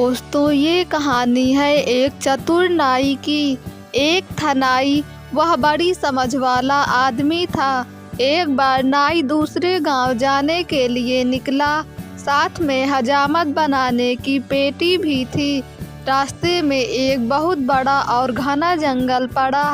दोस्तों, ये कहानी है एक चतुर नाई की। एक था नाई, वह बड़ी समझ वाला आदमी था। एक बार नाई दूसरे गांव जाने के लिए निकला, साथ में हजामत बनाने की पेटी भी थी। रास्ते में एक बहुत बड़ा और घना जंगल पड़ा।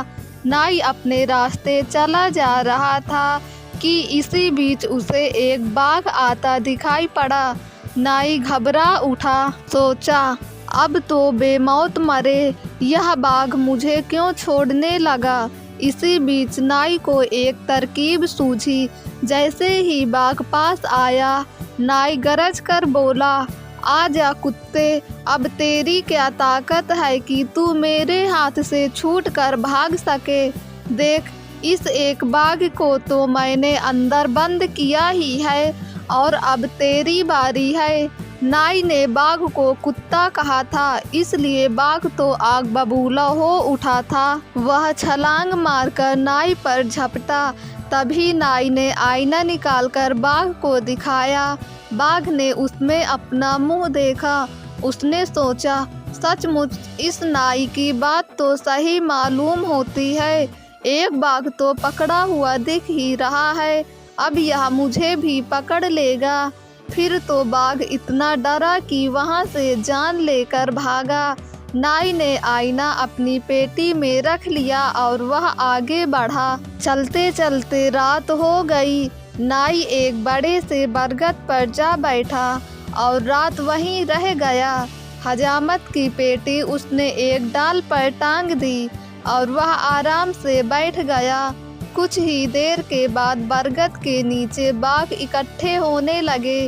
नाई अपने रास्ते चला जा रहा था कि इसी बीच उसे एक बाघ आता दिखाई पड़ा। नाई घबरा उठा, सोचा अब तो बेमौत मरे, यह बाघ मुझे क्यों छोड़ने लगा। इसी बीच नाई को एक तरकीब सूझी। जैसे ही बाघ पास आया, नाई गरज कर बोला, आजा कुत्ते, अब तेरी क्या ताकत है कि तू मेरे हाथ से छूट कर भाग सके। देख, इस एक बाघ को तो मैंने अंदर बंद किया ही है और अब तेरी बारी है। नाई ने बाघ को कुत्ता कहा था, इसलिए बाघ तो आग बबूला हो उठा था। वह छलांग मारकर नाई पर झपटा। तभी नाई ने आईना निकालकर बाघ को दिखाया। बाघ ने उसमें अपना मुंह देखा। उसने सोचा, सचमुच इस नाई की बात तो सही मालूम होती है। एक बाघ तो पकड़ा हुआ दिख ही रहा है, अब यह मुझे भी पकड़ लेगा। फिर तो बाघ इतना डरा कि वहां से जान लेकर भागा। नाई ने आईना अपनी पेटी में रख लिया और वह आगे बढ़ा। चलते चलते रात हो गई। नाई एक बड़े से बरगद पर जा बैठा और रात वहीं रह गया। हजामत की पेटी उसने एक डाल पर टांग दी और वह आराम से बैठ गया। कुछ ही देर के बाद बरगद के नीचे बाघ इकट्ठे होने लगे।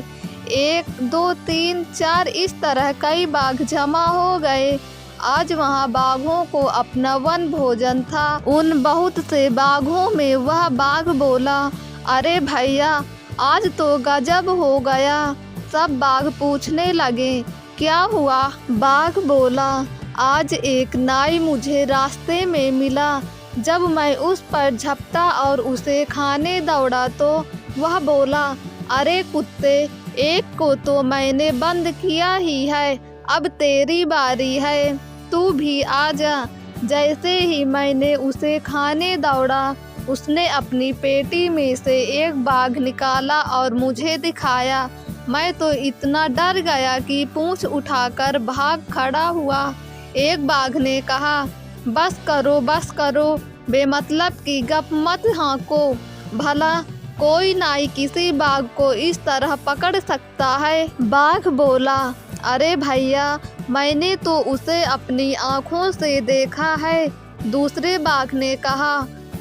1, 2, 3, 4 इस तरह कई बाघ जमा हो गए। आज वहां बाघों को अपना वन भोजन था। उन बहुत से बाघों में वह बाघ बोला, अरे भैया, आज तो गजब हो गया। सब बाघ पूछने लगे, क्या हुआ? बाघ बोला, आज एक नाई मुझे रास्ते में मिला। जब मैं उस पर झपटा और उसे खाने दौड़ा तो वह बोला, अरे कुत्ते, एक को तो मैंने बंद किया ही है, अब तेरी बारी है, तू भी आजा। जैसे ही मैंने उसे खाने दौड़ा, उसने अपनी पेटी में से एक बाघ निकाला और मुझे दिखाया। मैं तो इतना डर गया कि पूंछ उठाकर भाग खड़ा हुआ। एक बाघ ने कहा, बस करो, बेमतलब की गप मत हाँको। भला कोई नाई किसी बाघ को इस तरह पकड़ सकता है? बाघ बोला, अरे भैया, मैंने तो उसे अपनी आँखों से देखा है। दूसरे बाघ ने कहा,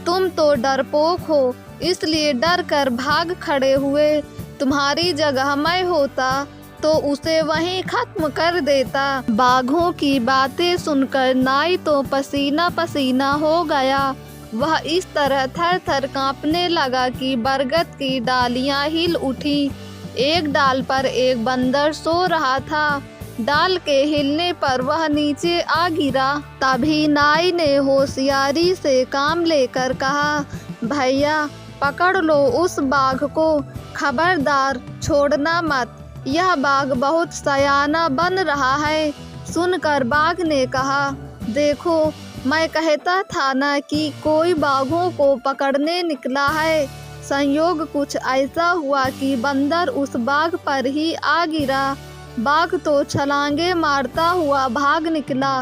तुम तो डरपोक हो, इसलिए डर कर भाग खड़े हुए। तुम्हारी जगह मैं होता तो उसे वहीं खत्म कर देता। बाघों की बातें सुनकर नाई तो पसीना पसीना हो गया। वह इस तरह थर थर कांपने लगा कि बरगद की डालियां हिल उठी। एक डाल पर एक बंदर सो रहा था। डाल के हिलने पर वह नीचे आ गिरा। तभी नाई ने होशियारी से काम लेकर कहा, भैया, पकड़ लो उस बाघ को, खबरदार छोड़ना मत, यह बाघ बहुत सयाना बन रहा है। सुनकर बाघ ने कहा, देखो, मैं कहता था ना कि कोई बाघों को पकड़ने निकला है। संयोग कुछ ऐसा हुआ कि बंदर उस बाघ पर ही आ गिरा। बाघ तो छलांगे मारता हुआ भाग निकला।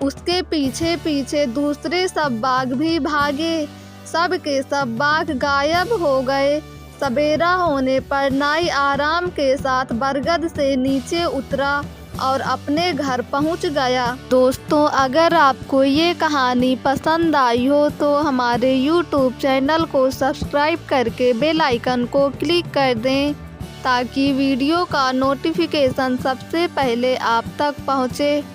उसके पीछे पीछे दूसरे सब बाघ भी भागे। सब के सब बाघ गायब हो गए। सवेरा होने पर नाई आराम के साथ बरगद से नीचे उतरा और अपने घर पहुंच गया। दोस्तों, अगर आपको ये कहानी पसंद आई हो तो हमारे YouTube चैनल को सब्सक्राइब करके बेल आइकन को क्लिक कर दें, ताकि वीडियो का नोटिफिकेशन सबसे पहले आप तक पहुंचे।